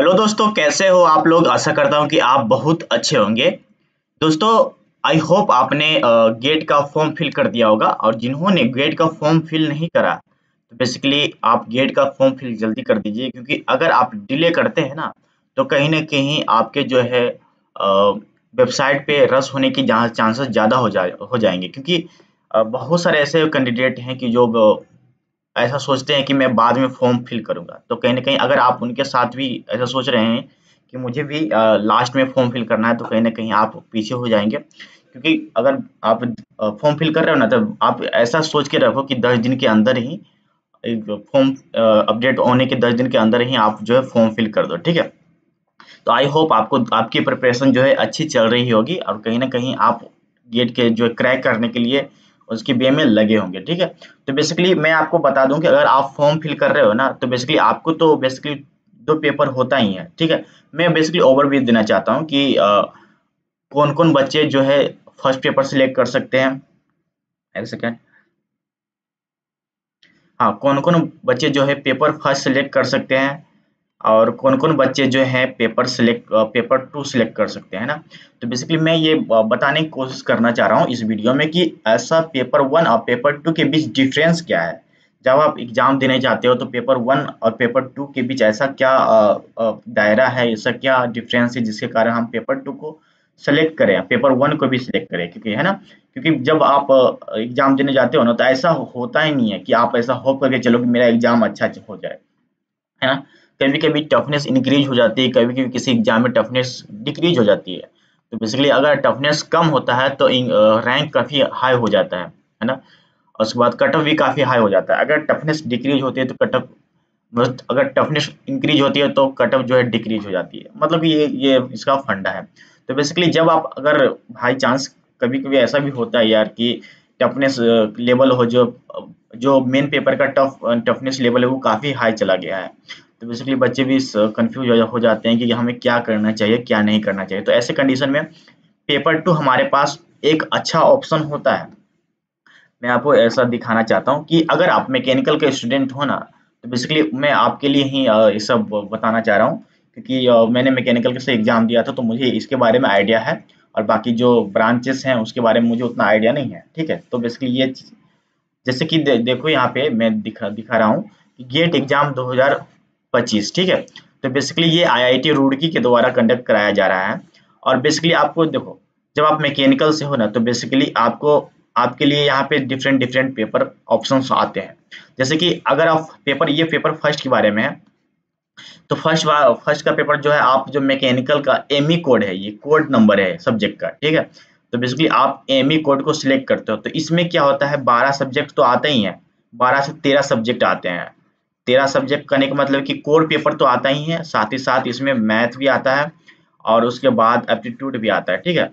Hello दोस्तों, कैसे हो आप लोग। आशा करता हूँ कि आप बहुत अच्छे होंगे। दोस्तों, आई होप आपने गेट का फॉर्म फिल कर दिया होगा, और जिन्होंने गेट का फॉर्म फिल नहीं करा तो बेसिकली आप गेट का फॉर्म फिल जल्दी कर दीजिए, क्योंकि अगर आप डिले करते हैं ना तो कहीं ना कहीं आपके जो है वेबसाइट पे रस होने की चांसेस ज़्यादा हो जाएंगे, क्योंकि बहुत सारे ऐसे कैंडिडेट हैं कि जो ऐसा सोचते हैं कि मैं बाद में फॉर्म फिल करूंगा। तो कहीं ना कहीं अगर आप उनके साथ भी ऐसा सोच रहे हैं कि मुझे भी लास्ट में फॉर्म फिल करना है, तो कहीं ना कहीं आप पीछे हो जाएंगे, क्योंकि अगर आप फॉर्म फिल कर रहे हो ना, तो आप ऐसा सोच के रखो कि 10 दिन के अंदर ही फॉर्म अपडेट होने के 10 दिन के अंदर ही आप जो है फॉर्म फिल कर दो, ठीक है। तो आई होप आपको आपकी प्रिपरेशन जो है अच्छी चल रही होगी, और कहीं ना कहीं आप गेट के जो क्रैक करने के लिए उसकी वे में लगे होंगे, ठीक है। तो बेसिकली मैं आपको बता दूं कि अगर आप फॉर्म फिल कर रहे हो ना, तो बेसिकली आपको तो बेसिकली दो पेपर होता ही है, ठीक है। मैं बेसिकली ओवरव्यू देना चाहता हूँ कि कौन कौन बच्चे जो है फर्स्ट पेपर सिलेक्ट कर सकते हैं। एक सेकेंड। हाँ, कौन कौन बच्चे जो है पेपर फर्स्ट सिलेक्ट कर सकते हैं, और कौन-कौन बच्चे जो हैं पेपर 2 सिलेक्ट कर सकते हैं ना। तो बेसिकली मैं ये बताने की कोशिश करना चाह रहा हूँ इस वीडियो में कि ऐसा पेपर 1 और पेपर 2 के बीच डिफरेंस क्या है। जब आप एग्जाम देने जाते हो तो पेपर 1 और पेपर 2 के बीच ऐसा क्या दायरा है, ऐसा क्या डिफरेंस है जिसके कारण हम पेपर 2 को सेलेक्ट करें, पेपर 1 को भी सिलेक्ट करें, क्योंकि है ना। क्योंकि जब आप एग्जाम देने जाते हो ना, तो ऐसा होता ही नहीं है कि आप ऐसा होप करके चलो कि मेरा एग्जाम अच्छा हो जाए, है ना। कभी-कभी टफनेस इंक्रीज हो जाती है, कभी-कभी किसी एग्जाम में टफनेस डिक्रीज हो जाती है। तो बेसिकली अगर टफनेस कम होता है तो रैंक काफ़ी हाई हो जाता है ना। और उसके बाद कट ऑफ भी काफ़ी हाई हो जाता है। अगर टफनेस डिक्रीज होती है तो कट ऑफ, अगर टफनेस इंक्रीज होती है तो कट ऑफ जो है डिक्रीज हो जाती है। मतलब कि ये इसका फंडा है। तो बेसिकली जब आप अगर बाई चांस, कभी-कभी ऐसा भी होता है यार कि टफनेस लेवल हो, जो जो मेन पेपर का टफनेस लेवल है वो काफ़ी हाई चला गया है। तो बेसिकली बच्चे भी कंफ्यूज हो जाते हैं कि हमें क्या करना चाहिए, क्या नहीं करना चाहिए। तो ऐसे कंडीशन में पेपर 2 हमारे पास एक अच्छा ऑप्शन होता है। मैं आपको ऐसा दिखाना चाहता हूँ कि अगर आप मैकेनिकल के स्टूडेंट हो ना, तो बेसिकली मैं आपके लिए ही ये सब बताना चाह रहा हूँ, क्योंकि मैंने मैकेनिकल से एग्जाम दिया था, तो मुझे इसके बारे में आइडिया है। और बाकी जो ब्रांचेस हैं उसके बारे में मुझे उतना आइडिया नहीं है, ठीक है। तो बेसिकली जैसे कि देखो यहाँ पे मैं दिखा दिखा रहा हूँ कि गेट एग्जाम 2025, ठीक है। तो बेसिकली ये आईआईटी रुड़की के द्वारा कंडक्ट कराया जा रहा है। और बेसिकली आपको देखो, जब आप मैकेनिकल से हो ना, तो बेसिकली आपको आपके लिए यहाँ पे डिफरेंट डिफरेंट पेपर ऑप्शंस आते हैं। जैसे कि अगर आप ये पेपर फर्स्ट के बारे में है, तो फर्स्ट का पेपर जो है, आप जो मैकेनिकल का एमई कोड है, ये कोड नंबर है सब्जेक्ट का, ठीक है। तो बेसिकली आप एमई कोड को सिलेक्ट करते हो, तो इसमें क्या होता है, 12 सब्जेक्ट तो आते ही हैं, 12 से 13 सब्जेक्ट आते हैं। 13 सब्जेक्ट करने का मतलब कि कोर पेपर तो आता ही है, साथ ही साथ इसमें मैथ भी आता है, और उसके बाद एप्टीट्यूड भी आता है, ठीक है,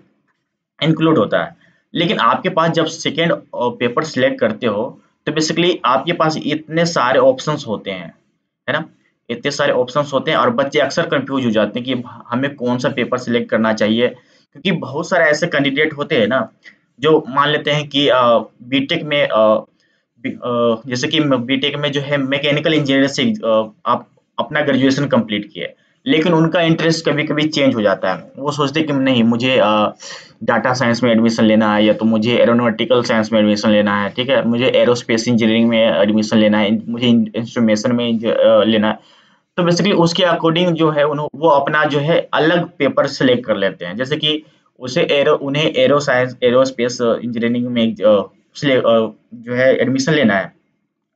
इंक्लूड होता है। लेकिन आपके पास जब सेकेंड पेपर सिलेक्ट करते हो, तो बेसिकली आपके पास इतने सारे ऑप्शंस होते हैं, है ना। इतने सारे ऑप्शंस होते हैं और बच्चे अक्सर कंफ्यूज हो जाते हैं कि हमें कौन सा पेपर सिलेक्ट करना चाहिए, क्योंकि बहुत सारे ऐसे कैंडिडेट होते हैं ना, जो मान लेते हैं कि बीटेक में जैसे कि बीटेक में जो है मैकेनिकल इंजीनियर से आप अपना ग्रेजुएशन कंप्लीट किए, लेकिन उनका इंटरेस्ट कभी-कभी चेंज हो जाता है। वो सोचते हैं कि नहीं, मुझे डाटा साइंस में एडमिशन लेना है, या तो मुझे एरोनॉटिकल साइंस में एडमिशन लेना है, ठीक है, मुझे एरोस्पेस इंजीनियरिंग में एडमिशन लेना है, मुझे इंस्ट्रूमेशन में लेना है। तो बेसिकली उसके अकॉर्डिंग जो है वो अपना जो है अलग पेपर सेलेक्ट कर लेते हैं। जैसे कि उन्हें एरो साइंस एरोस्पेस इंजीनियरिंग में जो है एडमिशन लेना है,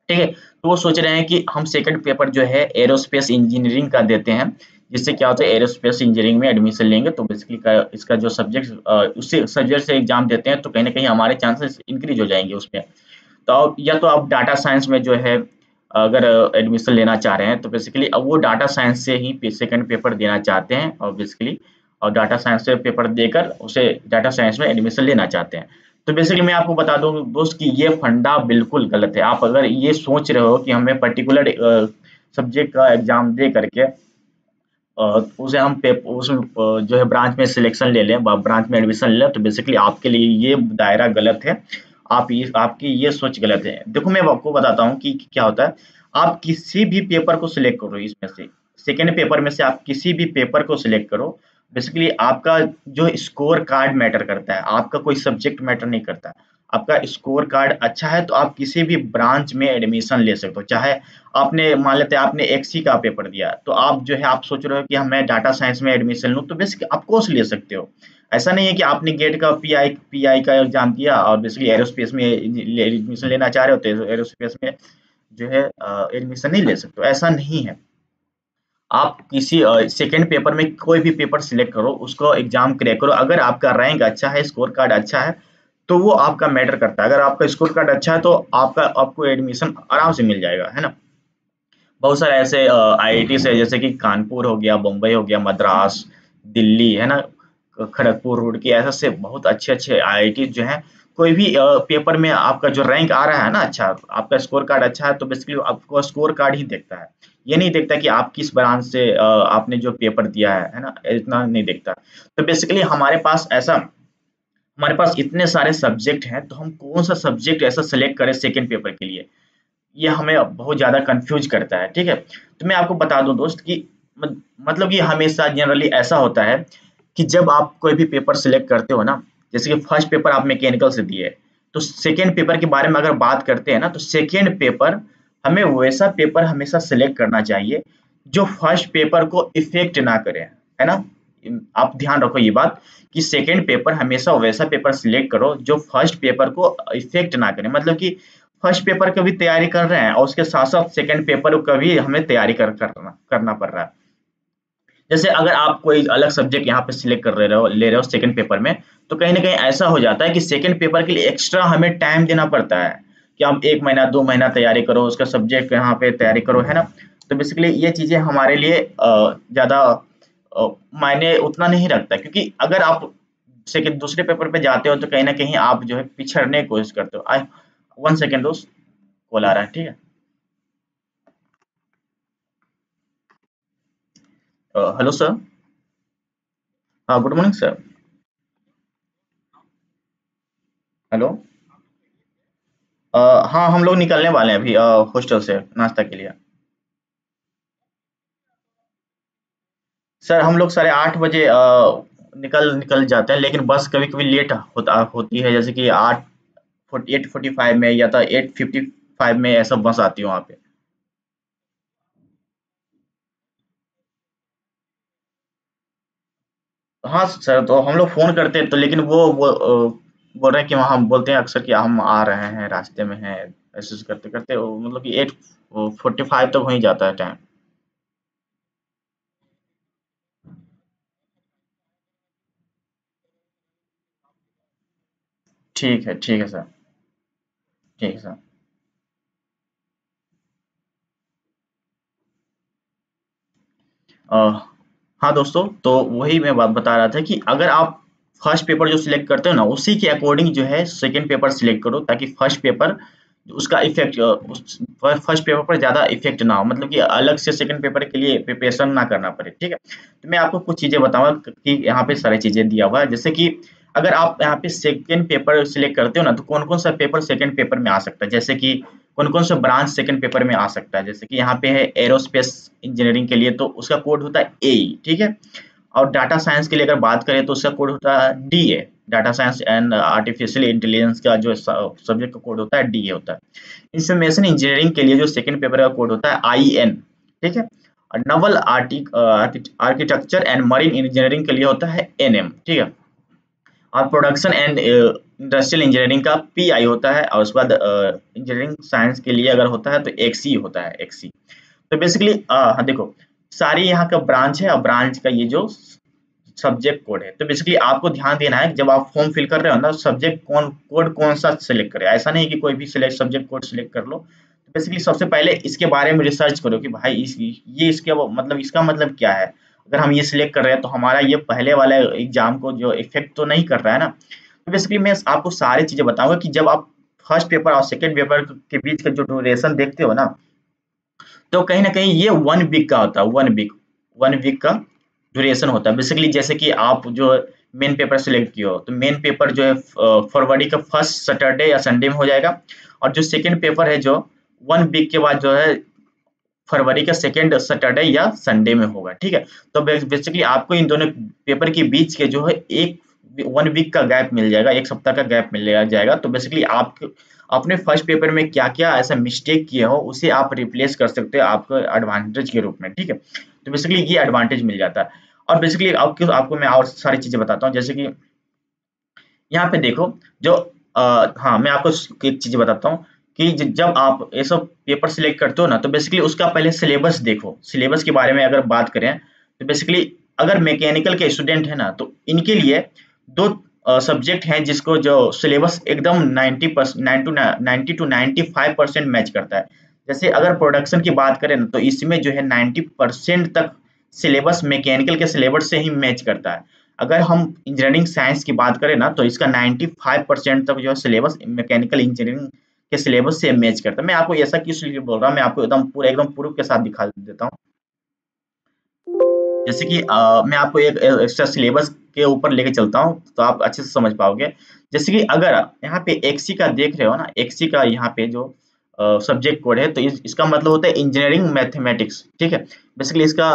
ठीक है। तो वो सोच रहे हैं कि हम सेकंड पेपर जो है एरोस्पेस इंजीनियरिंग का देते हैं, जिससे क्या होता है, एरोस्पेस इंजीनियरिंग में एडमिशन लेंगे तो बेसिकली इसका जो सब्जेक्ट उससे सब्जेक्ट से एग्जाम देते हैं, तो कहीं ना कहीं हमारे चांसेस इंक्रीज हो जाएंगे उसमें। तो या तो आप डाटा साइंस में जो है अगर एडमिशन लेना चाह रहे हैं, तो बेसिकली अब वो डाटा साइंस से ही सेकंड पेपर देना चाहते हैं, और बेसिकली और डाटा साइंस से पेपर देकर उसे डाटा साइंस में एडमिशन लेना चाहते हैं। तो बेसिकली मैं आपको बता दूं दोस्त कि ये फंडा बिल्कुल गलत है। आप अगर ये सोच रहे हो कि हमें पर्टिकुलर सब्जेक्ट का एग्जाम दे करके उसे हम उसमें जो है ब्रांच में सिलेक्शन ले लें, ब्रांच में एडमिशन ले लें, तो बेसिकली आपके लिए ये दायरा गलत है। आपकी ये सोच गलत है। देखो मैं आपको बताता हूँ कि क्या होता है। आप किसी भी पेपर को सिलेक्ट करो इसमें से, सेकेंड पेपर में से आप किसी भी पेपर को सिलेक्ट करो, बेसिकली आपका जो स्कोर कार्ड मैटर करता है, आपका कोई सब्जेक्ट मैटर नहीं करता है। आपका स्कोर कार्ड अच्छा है तो आप किसी भी ब्रांच में एडमिशन ले सकते हो। चाहे आपने मान लेते हैं आपने एक्सी का पेपर दिया, तो आप जो है आप सोच रहे हो कि मैं डाटा साइंस में एडमिशन लूँ, तो बेसिकली आप कोर्स ले सकते हो। ऐसा नहीं है कि आपने गेट का पीआई का एग्जाम दिया और बेसिकली एरोस्पेस में एडमिशन लेना चाह रहे हो, तो एरोस्पेस में जो है एडमिशन नहीं ले सकते हो, ऐसा नहीं है। आप किसी सेकंड पेपर में कोई भी पेपर सिलेक्ट करो, उसको एग्जाम क्रैक करो, अगर आपका रैंक अच्छा है, स्कोर कार्ड अच्छा है, तो वो आपका मैटर करता है। अगर आपका स्कोर कार्ड अच्छा है तो आपको एडमिशन आराम से मिल जाएगा, है ना। बहुत सारे ऐसे आईआईटीज है, जैसे कि कानपुर हो गया, बम्बई हो गया, मद्रास, दिल्ली, है ना, खड़गपुर, रुड़की, ऐसे से बहुत अच्छे अच्छे आईआईटी जो हैं। कोई भी पेपर में आपका जो रैंक आ रहा है ना, अच्छा आपका स्कोर कार्ड अच्छा है, तो बेसिकली आपको स्कोर कार्ड ही देखता है। ये नहीं देखता कि आप किस ब्रांच से आपने जो पेपर दिया है ना, इतना नहीं देखता। तो बेसिकली हमारे पास इतने सारे सब्जेक्ट हैं, तो हम कौन सा सब्जेक्ट ऐसा सेलेक्ट करें सेकेंड पेपर के लिए, ये हमें बहुत ज़्यादा कंफ्यूज करता है, ठीक है। तो मैं आपको बता दूं दोस्त कि मतलब कि हमेशा जनरली ऐसा होता है कि जब आप कोई भी पेपर सिलेक्ट करते हो ना, जैसे कि फर्स्ट पेपर आप मैकेनिकल से दिए, तो सेकेंड पेपर के बारे में अगर बात करते हैं ना, तो सेकेंड पेपर हमें वैसा पेपर हमेशा सिलेक्ट करना चाहिए जो फर्स्ट पेपर को इफेक्ट ना करे, है ना। आप ध्यान रखो ये बात कि सेकेंड पेपर हमेशा वैसा पेपर सिलेक्ट करो जो फर्स्ट पेपर को इफेक्ट ना करे, मतलब कि फर्स्ट पेपर की भी तैयारी कर रहे हैं और उसके साथ साथ सेकेंड पेपर का भी हमें तैयारी करना पड़ रहा है। जैसे अगर आप कोई अलग सब्जेक्ट यहाँ पे सिलेक्ट कर ले रहे हो सेकंड पेपर में, तो कहीं ना कहीं ऐसा हो जाता है कि सेकंड पेपर के लिए एक्स्ट्रा हमें टाइम देना पड़ता है कि हम 1 महीना 2 महीना तैयारी करो, उसका सब्जेक्ट यहाँ पे तैयारी करो, है ना। तो बेसिकली ये चीजें हमारे लिए ज्यादा मायने उतना नहीं रखता, क्योंकि अगर आप सेकंड दूसरे पेपर पे जाते हो तो कहीं ना कहीं आप जो है पिछड़ने की कोशिश करते हो। आई 1 सेकेंड दोस्त, कॉल आ रहा है, ठीक है। Hello sir. हाँ, गुड मॉर्निंग सर। हेलो। अ, हाँ, हम लोग निकलने वाले हैं अभी हॉस्टल से नाश्ता के लिए। सर हम लोग 8:30 बजे निकल निकल जाते हैं, लेकिन बस कभी कभी लेट होती है, जैसे कि 8:45 में या तो 8:55 में ऐसा बस आती है वहाँ पे। हाँ सर, तो हम लोग फोन करते हैं, तो लेकिन वो बोल रहे हैं कि वहाँ, हम बोलते हैं अक्सर कि हम आ रहे हैं, रास्ते में हैं, ऐसे ऐसे करते करते मतलब कि 8:45 तक हो ही जाता है टाइम। ठीक है सर। ठीक है सर। अ, हाँ दोस्तों, तो वही मैं बात बता रहा था कि अगर आप फर्स्ट पेपर जो सिलेक्ट करते हो ना, उसी के अकॉर्डिंग जो है सेकंड पेपर सिलेक्ट करो, ताकि फर्स्ट पेपर उसका इफेक्ट उस फर्स्ट पेपर पर ज़्यादा इफेक्ट ना हो, मतलब कि अलग से सेकंड पेपर के लिए प्रिपरेशन ना करना पड़े, ठीक है। तो मैं आपको कुछ चीज़ें बताऊंगा कि यहाँ पे सारी चीज़ें दिया हुआ है, जैसे कि अगर आप यहाँ पे सेकंड पेपर सिलेक्ट करते हो ना, तो कौन कौन सा पेपर सेकंड पेपर में आ सकता है, जैसे कि कौन कौन सा ब्रांच सेकंड पेपर में आ सकता है। जैसे कि यहाँ पे है एरोस्पेस इंजीनियरिंग के लिए, तो उसका कोड होता है एई, ठीक है। और डाटा साइंस के लिए अगर बात करें तो उसका कोड होता है DA, data science and artificial intelligence का जो सब्जेक्ट का कोड होता है डीए होता है। इंफॉर्मेशन इंजीनियरिंग के लिए जो सेकंड पेपर का कोड होता है आईएन, ठीक है। और Naval architecture and marine engineering के लिए होता है एनएम, ठीक है। और प्रोडक्शन एंड इंडस्ट्रियल इंजीनियरिंग का पीआई होता है, और उसके बाद इंजीनियरिंग साइंस के लिए अगर होता है तो एक्सी होता है, एक्सी। तो बेसिकली हाँ देखो, सारी यहाँ का ब्रांच है, और ब्रांच का ये जो सब्जेक्ट कोड है, तो बेसिकली आपको ध्यान देना है कि जब आप फॉर्म फिल कर रहे हो ना, सब्जेक्ट कोड कौन सा सिलेक्ट करें। ऐसा नहीं कि कोई भी सिलेक्ट सब्जेक्ट कोड सिलेक्ट कर लो। तो बेसिकली सबसे पहले इसके बारे में रिसर्च करो कि भाई ये इसके मतलब इसका मतलब क्या है। अगर हम ये सिलेक्ट कर रहे हैं तो हमारा ये पहले वाले एग्जाम को जो इफेक्ट तो नहीं कर रहा है ना। तो बेसिकली मैं आपको सारी चीजें बताऊंगा कि जब आप फर्स्ट पेपर और सेकेंड पेपर के बीच का जो ड्यूरेशन देखते हो ना, तो कहीं ना कहीं ये 1 वीक का होता है, 1 वीक का ड्यूरेशन होता है। बेसिकली जैसे कि आप जो मेन पेपर सिलेक्ट किए हो, तो मेन पेपर जो है फरवरी का फर्स्ट सैटरडे या संडे में हो जाएगा। और जो सेकंड पेपर है जो 1 वीक के बाद जो है फरवरी का सेकेंड सैटरडे या संडे में होगा, ठीक है। तो बेसिकली आपको इन दोनों पेपर के बीच के जो है एक 1 वीक का गैप मिल जाएगा, 1 सप्ताह का गैप मिल जाएगा। तो बेसिकली आप अपने फर्स्ट पेपर में क्या क्या ऐसा मिस्टेक किए हो उसे आप रिप्लेस कर सकते हो आपको एडवांटेज के रूप में, ठीक है। तो बेसिकली ये एडवांटेज मिल जाता है। और बेसिकली आपको मैं और सारी चीजें बताता हूँ, जैसे कि यहाँ पे देखो जो हाँ मैं आपको एक चीज बताता हूँ कि जब आप ये सब पेपर सिलेक्ट करते हो ना, तो बेसिकली उसका पहले सिलेबस देखो। सिलेबस के बारे में अगर बात करें तो बेसिकली अगर मैकेनिकल के स्टूडेंट है ना, तो इनके लिए दो सब्जेक्ट हैं जिसको जो सिलेबस एकदम 90 टू 95% मैच करता है। जैसे अगर प्रोडक्शन की बात करें ना, तो इसमें जो है 90% तक सिलेबस मैकेनिकल के सिलेबस से ही मैच करता है। अगर हम इंजीनियरिंग साइंस की बात करें ना, तो इसका 95% तक जो है सिलेबस मैकेनिकल इंजीनियरिंग के सिलेबस से मैच करता है। मैं आपको ऐसा किस लिए बोल रहा हूँ, मैं आपको एकदम प्रूफ के साथ दिखा देता हूँ। जैसे कि मैं आपको एक एक्स्ट्रा सिलेबस के ऊपर लेके चलता हूँ, तो आप अच्छे से समझ पाओगे। जैसे कि अगर यहाँ पे एक्सी का देख रहे हो ना, एक्सी का यहाँ पे जो सब्जेक्ट कोड है, तो इसका मतलब होता है इंजीनियरिंग मैथमेटिक्स, ठीक है। बेसिकली इसका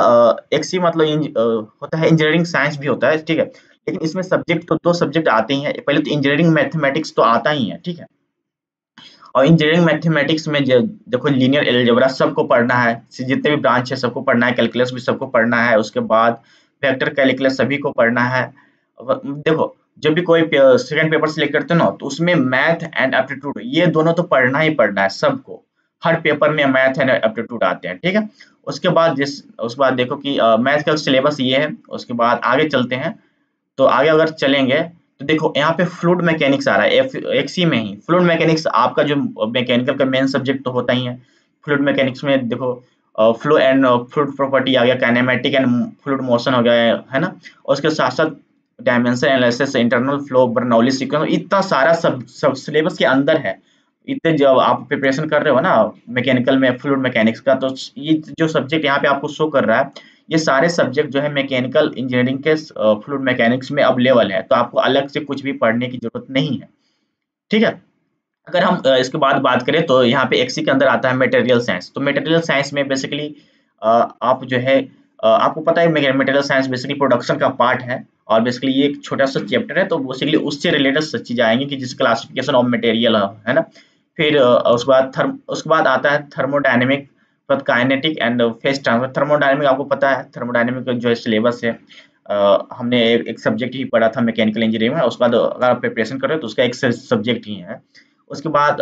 एक्सी मतलब होता है इंजीनियरिंग साइंस भी होता है, ठीक है। लेकिन इसमें सब्जेक्ट तो 2 सब्जेक्ट आते ही हैं। पहले तो इंजीनियरिंग मैथमेटिक्स तो आता ही है, ठीक है। और इंजीनियरिंग मैथमेटिक्स में देखो लीनियर अलजेब्रा सबको पढ़ना है, जितने भी ब्रांच है सबको पढ़ना है, कैलकुलस भी सबको पढ़ना है, उसके बाद वेक्टर कैलकुलस सभी को पढ़ना है। देखो जब भी कोई सेकंड पेपर सिलेक्ट करते हो ना, तो उसमें मैथ एंड एप्टीट्यूड ये दोनों तो पढ़ना ही पढ़ना है सबको। हर पेपर में मैथ एंड एप्टीट्यूड आते हैं, ठीक है। उसके बाद देखो कि मैथ का सिलेबस ये है। उसके बाद आगे चलते हैं, तो आगे अगर चलेंगे तो देखो यहाँ पे फ्लूइड मैकेनिक्स आ रहा है एक्सी में ही। फ्लूइड मैकेनिक्स आपका जो मैकेनिकल का मेन सब्जेक्ट तो होता ही है। फ्लूइड मैकेनिक्स में देखो फ्लो एंड फ्लूइड प्रॉपर्टी आ गया, काइनेमेटिक एंड फ्लूइड मोशन हो गया है ना। और उसके साथ साथ dimension analysis, internal flow, Bernoulli sequence, इतना सारा सब सिलेबस के अंदर है। इतने जब आप प्रिपरेशन कर रहे हो ना मैकेनिकल में फ्लूइड मैकेनिक्स का, तो ये जो सब्जेक्ट यहाँ पे आपको शो कर रहा है, ये सारे सब्जेक्ट जो है मैकेनिकल इंजीनियरिंग के फ्लूइड मैकेनिक्स में अवेलेबल है। तो आपको अलग से कुछ भी पढ़ने की जरूरत नहीं है, ठीक है। अगर हम इसके बाद बात करें तो यहाँ पे एक्सी के अंदर आता है मटेरियल साइंस। तो मटेरियल साइंस में बेसिकली आप जो है आपको पता है मटेरियल साइंस बेसिकली प्रोडक्शन का पार्ट है। और बेसिकली ये एक छोटा सा चैप्टर है, तो बेसिकली उससे रिलेटेड चीजें आएंगी कि जिस क्लासिफिकेशन ऑफ मटेरियल है ना। फिर उसके बाद आता है thermodynamic, kinetic and phase transfer. Thermodynamic आपको पता है, थर्मोडायनेमिक का जो सिलेबस है हमने एक सब्जेक्ट ही पढ़ा था मैकेनिकल इंजीनियरिंग में। उसके बाद अगर आप प्रिपरेशन कर रहे हो तो उसका एक सब्जेक्ट ही है। उसके बाद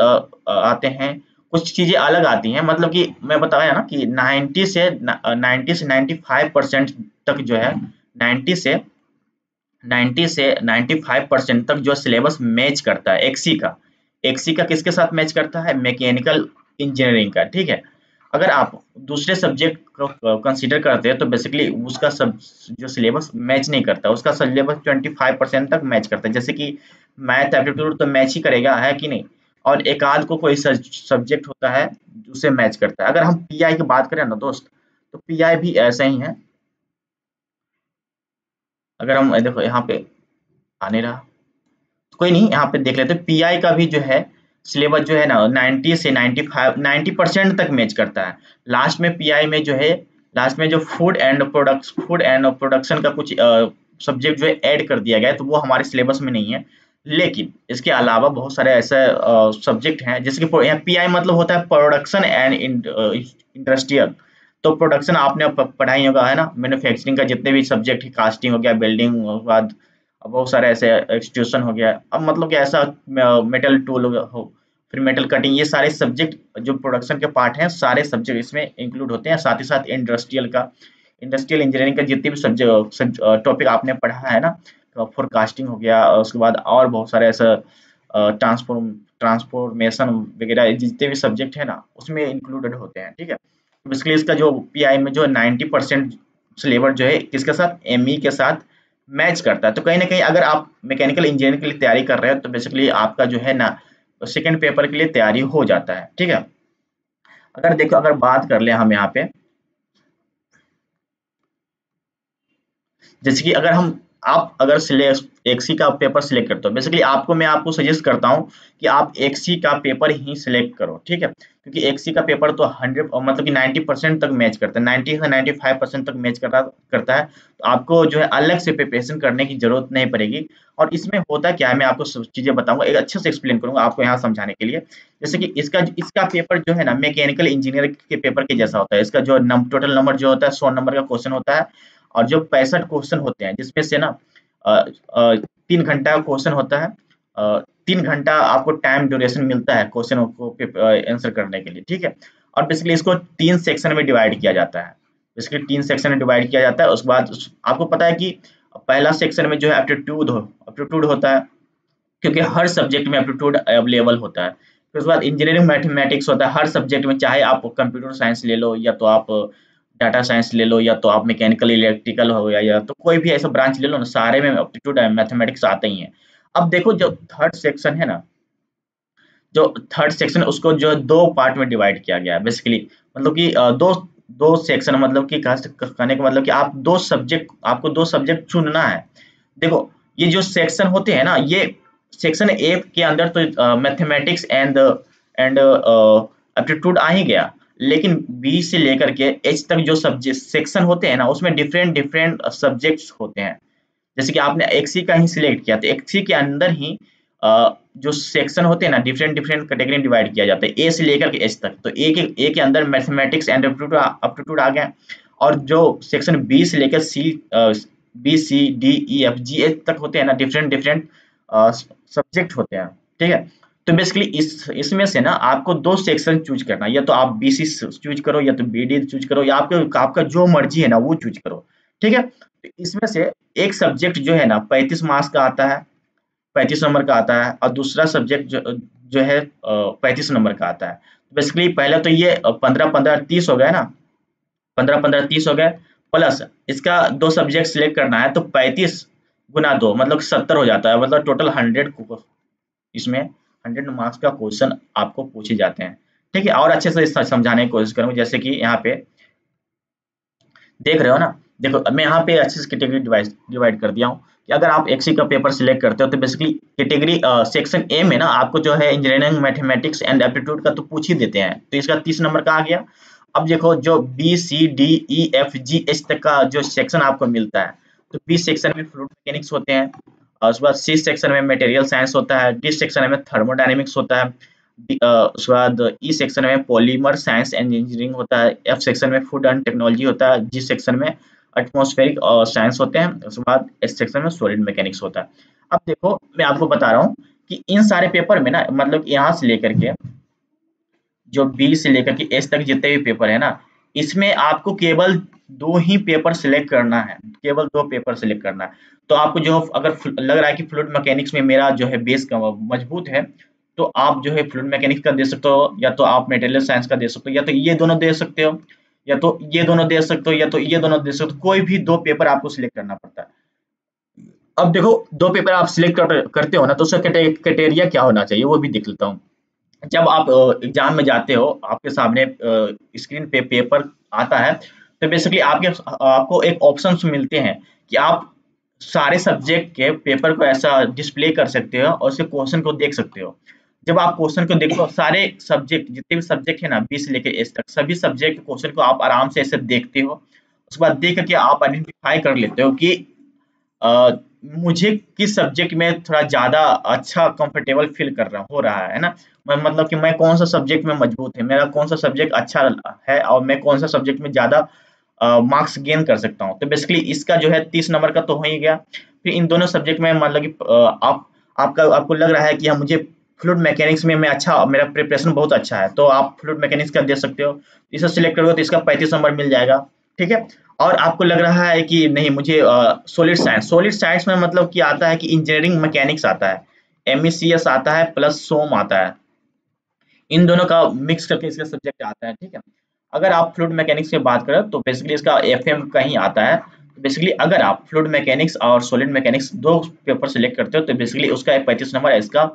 आते हैं कुछ चीजें अलग आती हैं, मतलब कि मैं बताया ना कि 90 से 95% तक जो है 90 से 95% तक जो सिलेबस मैच करता है एक्सी का। एक्सी का किसके साथ मैच करता है? मैकेनिकल इंजीनियरिंग का, ठीक है। अगर आप दूसरे सब्जेक्ट को कंसीडर करते हैं तो बेसिकली उसका सब जो सिलेबस मैच नहीं करता, उसका सिलेबस 25% तक मैच करता है। जैसे कि मैथ एप्टीट्यूड तो मैच ही करेगा, है कि नहीं। और एक आध को कोई सब्जेक्ट होता है उसे मैच करता है। अगर हम पीआई की बात करें ना दोस्त, तो पीआई भी ऐसा ही है। अगर हम देखो यहाँ पे आने रहा, तो कोई नहीं, यहाँ पे देख लेते हैं। पीआई का भी जो है सिलेबस जो है ना 90 से 90% तक मैच करता है। लास्ट में पीआई में जो है, लास्ट में जो फूड एंड प्रोडक्शन का कुछ सब्जेक्ट जो है ऐड कर दिया गया है, तो वो हमारे सिलेबस में नहीं है। लेकिन इसके अलावा बहुत सारे ऐसे सब्जेक्ट हैं, जैसे कि पीआई मतलब होता है प्रोडक्शन एंड इंडस्ट्रियल। तो प्रोडक्शन आपने पढ़ाई होगा, है ना। मैन्युफैक्चरिंग का जितने भी सब्जेक्ट है, कास्टिंग हो गया, बिल्डिंग बाद बहुत सारे ऐसे एक्सट्रूशन हो गया, अब मतलब कि ऐसा मेटल टूल हो, फिर मेटल कटिंग, ये सारे सब्जेक्ट जो प्रोडक्शन के पार्ट हैं सारे सब्जेक्ट इसमें इंक्लूड होते हैं। साथ ही साथ इंडस्ट्रियल इंजीनियरिंग का जितने भी सब्जेक्ट टॉपिक आपने पढ़ा है ना, तो फोरकास्टिंग हो गया, उसके बाद और बहुत सारे ऐसा ट्रांसफॉर्मेशन वगैरह जितने भी सब्जेक्ट है ना उसमें इंक्लूडेड होते हैं, ठीक है। बेसिकली इसका जो पीआई में जो 90% सिलेबस जो है किसके साथ, एमई के साथ मैच करता है। तो कहीं ना कहीं अगर आप मैकेनिकल इंजीनियरिंग के लिए तैयारी कर रहे हो तो बेसिकली आपका जो है ना सेकंड पेपर के लिए तैयारी हो जाता है, ठीक है। अगर देखो, अगर बात कर ले हम यहाँ पे, जैसे कि अगर हम आप अगर एक्सी का पेपर सिलेक्ट करते हो, बेसिकली मैं आपको सजेस्ट करता हूँ कि आप एक्सी का पेपर ही सिलेक्ट करो, ठीक है, क्योंकि एक्सी का पेपर तो 100 मतलब कि 90% तक मैच करता है, 90 से 95% तक मैच करता है। तो आपको जो है अलग से प्रिपरेशन करने की जरूरत नहीं पड़ेगी। और इसमें होता क्या है, मैं आपको सब चीजें बताऊंगा, एक अच्छे से एक्सप्लेन करूंगा आपको यहाँ समझाने के लिए। जैसे कि इसका इसका पेपर जो है ना, मैकेनिकल इंजीनियर के पेपर के जैसा होता है। इसका जो टोटल नंबर जो होता है 100 नंबर का क्वेश्चन होता है, और जो 65 क्वेश्चन होते हैं, जिसमें से ना 3 घंटा का क्वेश्चन होता है। 3 घंटा आपको टाइम ड्यूरेशन मिलता है क्वेश्चन को आंसर करने के लिए, ठीक है। और बेसिकली इसको 3 सेक्शन में डिवाइड किया जाता है। बेसिकली 3 सेक्शन में डिवाइड किया जाता है। उसके बाद आपको पता है कि पहला सेक्शन में जो है एप्टीट्यूड होता है, क्योंकि हर सब्जेक्ट में एप्टीट्यूड अवेलेबल होता है। फिर उसके बाद इंजीनियरिंग मैथमेटिक्स होता है हर सब्जेक्ट में, चाहे आप कंप्यूटर साइंस ले लो, या तो आप डाटा साइंस ले लो, या तो आप मैकेनिकल इलेक्ट्रिकल हो गया, या तो कोई भी ऐसा ब्रांच ले लो ना, सारे में एप्टीट्यूड मैथमेटिक्स आते ही हैं। अब देखो जो थर्ड सेक्शन है ना, जो थर्ड सेक्शन है उसको जो 2 पार्ट में डिवाइड किया गया है। बेसिकली मतलब कि दो दो सेक्शन, मतलब कि कहने का मतलब कि आपको 2 सब्जेक्ट चुनना है। देखो ये जो सेक्शन होते हैं ना, ये सेक्शन ए के अंदर तो मैथमेटिक्स एंड एप्टीट्यूड आ ही गया, लेकिन बी से लेकर के एच तक जो सब्जेक्ट सेक्शन होते हैं ना, उसमें डिफरेंट डिफरेंट सब्जेक्ट्स होते हैं। जैसे कि आपने एक्सी का ही सिलेक्ट किया, तो एक्सी के अंदर ही जो सेक्शन होते हैं ना, डिफरेंट डिफरेंट कैटेगरी डिवाइड किया जाता है, ए से लेकर के एच तक। तो ए के अंदर मैथमेटिक्स एंड एप्टीट्यूड आ गया, और जो सेक्शन बी से लेकर b c d e f g h तक होते हैं ना, डिफरेंट डिफरेंट सब्जेक्ट होते हैं, ठीक है। तो बेसिकली इसमें से ना आपको 2 सेक्शन चूज करना है, या तो आप बी सी चूज करो, या तो बी डी चूज करो, या आपका जो मर्जी है ना वो चूज करो, ठीक है। तो इसमें से एक सब्जेक्ट जो है ना 35 मार्क्स का आता है, 35 नंबर का आता है, और दूसरा सब्जेक्ट जो है 35 नंबर का आता है। बेसिकली पहले तो ये 15 15 30 हो गया ना, 15 15 30 हो गए, प्लस इसका 2 सब्जेक्ट सिलेक्ट करना है, तो 35 गुना 2 मतलब 70 हो जाता है, मतलब टोटल 100 इसमें 100 मार्क्स का क्वेश्चन आपको पूछे जाते हैं, ठीक है। और अच्छे से समझाने की कोशिश करूंगा। जैसे कि यहाँ पे देख रहे हो ना, देखो मैं यहाँ पे अच्छे से कैटेगरी डिवाइड कर दिया हूँ कि अगर आप एक्सी का पेपर सिलेक्ट करते हो, तो बेसिकली कैटेगरी सेक्शन ए में ना आपको जो है इंजीनियरिंग मैथमेटिक्स एंड एप्टीट्यूड का तो पूछ ही देते हैं, तो इसका 30 नंबर का आ गया। अब देखो जो b c d e f g h तक का जो सेक्शन आपको मिलता है, तो बी सेक्शन में फ्लूइड मैकेनिक्स होते हैं, और उसके बाद सी सेक्शन में मटेरियल साइंस होता है, डी सेक्शन में थर्मोडायनेमिक्स होता है, उसके बाद ई सेक्शन में पॉलीमर साइंस एंड इंजीनियरिंग होता है, एफ सेक्शन में फूड एंड टेक्नोलॉजी होता है, जी सेक्शन में एटमॉस्फेरिक और साइंस होते हैं, उसके बाद एस सेक्शन में सॉलिड मैकेनिक्स होता है। अब देखो मैं आपको बता रहा हूँ कि इन सारे पेपर में ना, मतलब यहाँ से लेकर के जो बी से लेकर के एस तक जितने भी पेपर है ना, इसमें आपको केवल 2 ही पेपर सिलेक्ट करना है, केवल 2 पेपर सिलेक्ट करना है। तो आपको जो अगर लग रहा है कि फ्लूइड मैकेनिक्स में मेरा जो है बेस मजबूत है, तो आप जो है फ्लूइड मैकेनिक्स का दे सकते हो, या तो आप मटेरियल साइंस का दे सकते हो, या तो ये दोनों दे सकते हो, या तो ये दोनों दे सकते हो, या तो ये दोनों दे सकते हो। कोई भी 2 पेपर आपको सिलेक्ट करना पड़ता है। अब देखो 2 पेपर आप सिलेक्ट करते हो ना, तो उसका क्राइटेरिया क्या होना चाहिए वो भी देख लेता हूँ। जब आप एग्जाम में जाते हो, आपके सामने स्क्रीन पे पेपर आता है, तो बेसिकली आपको एक ऑप्शंस मिलते हैं कि आप सारे सब्जेक्ट के पेपर को ऐसा डिस्प्ले कर सकते हो, और उसके क्वेश्चन को देख सकते हो। जब आप क्वेश्चन को देखते हो, सारे सब्जेक्ट जितने भी सब्जेक्ट है ना, बी से लेकर एस तक, सभी सब्जेक्ट के क्वेश्चन को आप आराम से ऐसे देखते हो। उसके बाद देख करके आप आइडेंटिफाई कर लेते हो कि अ, मुझे किस सब्जेक्ट में थोड़ा ज़्यादा अच्छा कंफर्टेबल फ़ील कर रहा हो रहा है ना? मतलब कि मैं कौन-सा सब्जेक्ट में मजबूत है, मेरा कौन-सा सब्जेक्ट अच्छा है, और मैं कौन-सा सब्जेक्ट में ज़्यादा मार्क्स गेन कर सकता हूँ। तो बेसिकली इसका जो है 30 नंबर का तो हो ही गया। फिर इन दोनों सब्जेक्ट में मतलब कि आपको लग रहा है कि हाँ, मुझे फ्लूइड मैकेनिक्स में मैं अच्छा, मेरा प्रिपरेशन बहुत अच्छा है, तो आप फ्लूइड मैकेनिक्स का दे सकते हो। इसे सिलेक्ट करोगे तो इसका 35 नंबर मिल जाएगा, ठीक है? और आपको लग रहा है कि नहीं, मुझे सॉलिड साइंस में मतलब कि आता है कि इंजीनियरिंग मैकेनिक्स आता है, एमईसीएस आता है, प्लस सोम आता है। इन दोनों का मिक्स करके इसका सब्जेक्ट आता है, ठीक है। अगर आप फ्लूइड मैकेनिक्स की बात करें, तो बेसिकली इसका एफएम का ही आता है। बेसिकली अगर आप फ्लूइड मैकेनिक्स और सॉलिड मैकेनिक्स 2 पेपर सेलेक्ट करते हो, तो बेसिकली उसका एक 35 नंबर है, इसका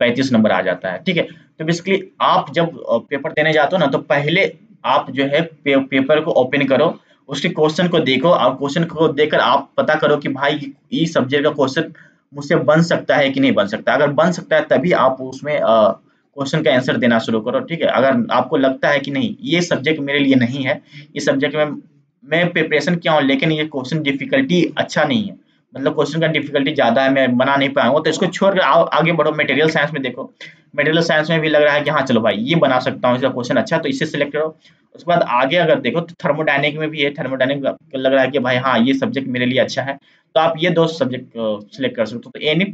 35 नंबर आ जाता है, ठीक है। तो बेसिकली आप जब पेपर देने जाते हो ना, तो पहले आप जो है पेपर को ओपन करो। उसके क्वेश्चन को देखो और क्वेश्चन को देखकर आप पता करो कि भाई इस सब्जेक्ट का क्वेश्चन मुझसे बन सकता है कि नहीं बन सकता। अगर बन सकता है तभी आप उसमें क्वेश्चन का आंसर देना शुरू करो, ठीक है। अगर आपको लगता है कि नहीं ये सब्जेक्ट मेरे लिए नहीं है, इस सब्जेक्ट में मैं प्रिपरेशन किया हूँ लेकिन ये क्वेश्चन डिफिकल्टी अच्छा नहीं है, मतलब क्वेश्चन का डिफिकल्टी ज़्यादा है, मैं बना नहीं पाया हूँ, तो इसको छोड़कर आओ आगे बढ़ो। मटेरियल साइंस में देखो, मटेरियल साइंस में भी लग रहा है कि हाँ चलो भाई ये बना सकता हूँ, इसका क्वेश्चन अच्छा है, तो इसे सिलेक्ट करो। उसके बाद आगे अगर देखो तो थर्मोडायनेमिक में भी है, थर्मोडायनेमिक लग रहा है कि भाई हाँ ये सब्जेक्ट मेरे लिए अच्छा है, तो आप ये दो सब्जेक्ट सिलेक्ट कर सकते हो। तो एनी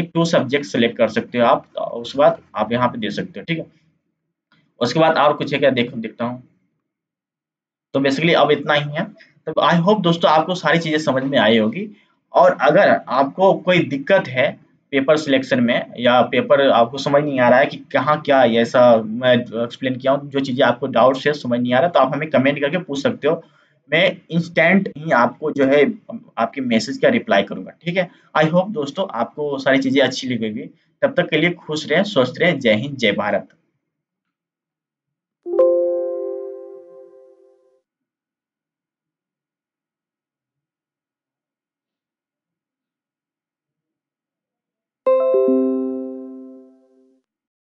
टू सब्जेक्ट सिलेक्ट कर सकते हो आप, उसके बाद आप यहाँ पे दे सकते हो, ठीक है। उसके बाद और कुछ है क्या, देखता हूँ। तो बेसिकली अब इतना ही है। तो आई होप दोस्तों आपको सारी चीज़ें समझ में आई होगी। और अगर आपको कोई दिक्कत है पेपर सिलेक्शन में, या पेपर आपको समझ नहीं आ रहा है कि कहाँ क्या है, ऐसा मैं एक्सप्लेन किया हूँ, जो चीज़ें आपको डाउट है समझ नहीं आ रहा, तो आप हमें कमेंट करके पूछ सकते हो। मैं इंस्टेंट ही आपको जो है आपके मैसेज का रिप्लाई करूंगा, ठीक है। आई होप दोस्तों आपको सारी चीज़ें अच्छी लगेगी। तब तक के लिए खुश रहें, स्वस्थ रहें। जय हिंद, जय भारत।